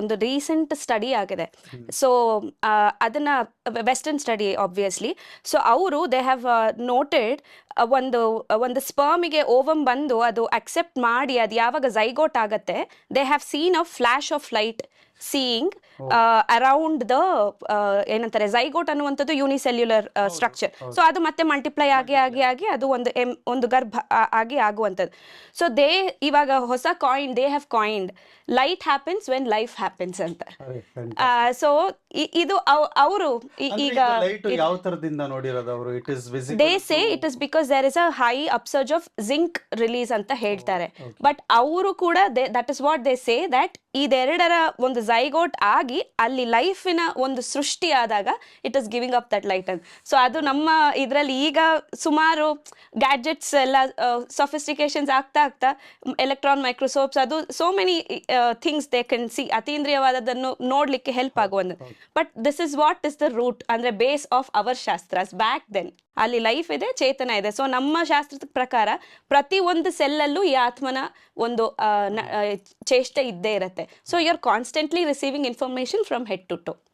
ಒಂದು recent study ಆಗಿದೆ. So ಅದನ್ನ ವೆಸ್ಟರ್ನ್ ಸ್ಟಡಿ ಆಬ್ವಿಯಸ್ಲಿ. ಸೊ ಅವರು ದೇ ಹ್ಯಾವ್ ನೋಟೆಡ್ ಒಂದು ಸ್ಪರ್ಮಿಗೆ ಓವಮ್ ಬಂದು ಅದು ಅಕ್ಸೆಪ್ಟ್ ಮಾಡಿ ಅದು ಯಾವಾಗ ಝೈಗೋಟ್ ಆಗತ್ತೆ, they have seen a flash of light seeing around the ಏನಂತಾರೆ ಝೈಗೋಟ್ ಅನ್ನುವಂಥದ್ದು ಯೂನಿಸೆಲ್ಯುಲರ್ ಸ್ಟ್ರಕ್ಚರ್. ಸೊ ಅದು ಮತ್ತೆ ಮಲ್ಟಿಪ್ಲೈ ಆಗಿ ಆಗಿ ಆಗಿ ಅದು ಒಂದು ಗರ್ಭ ಆಗಿ ಆಗುವಂಥದ್ದು. ಸೊ ಇವಾಗ ಹೊಸ coin they have coined light happens when life happens ಅಂತ. ಸೊ ಇದು ಅವರು ಈಗ ಯಾವ ತರದಿಂದ ನೋಡಿರೋದು ಅವರು? It is they say it is because there is a high upsurge of zinc release ಅಂತ ಹೇಳ್ತಾರೆ. ಬಟ್ ಅವರು ಕೂಡ that is what they say that ಇದೆರಡರ ಒಂದು ಝೈಗೋಟ್ ಆಗಿ ಅಲ್ಲಿ ಲೈಫಿನ ಒಂದು ಸೃಷ್ಟಿ ಆದಾಗ it is giving up that light ಅಂತ. ಸೊ ಅದು ನಮ್ಮ ಇದರಲ್ಲಿ ಈಗ ಸುಮಾರು ಗ್ಯಾಡ್ಜೆಟ್ಸ್ ಎಲ್ಲ ಸೊಫಿಸ್ಟಿಕೇಶನ್ಸ್ ಆಗ್ತಾ ಆಗ್ತಾ ಎಲೆಕ್ಟ್ರಾನ್ ಮೈಕ್ರೋಸ್ಕೋಪ್ಸ್ ಅದು so many things they can see, ಅತೀಂದ್ರಿಯವಾದದನ್ನು ನೋಡ್ಲಿಕ್ಕೆ ಹೆಲ್ಪ್ ಆಗುವಂತ. But this is what is the root ಅಂದ್ರೆ base of our shastras back then. ಅಲ್ಲಿ ಲೈಫ್ ಇದೆ, ಚೇತನ ಇದೆ. ಸೊ ನಮ್ಮ ಶಾಸ್ತ್ರದ ಪ್ರಕಾರ ಪ್ರತಿ ಒಂದು ಸೆಲ್ಲಲ್ಲೂ ಈ ಆತ್ಮನ ಒಂದು ಚೇಷ್ಟೆ ಇದ್ದೇ ಇರುತ್ತೆ. So you are constantly receiving information from head to toe.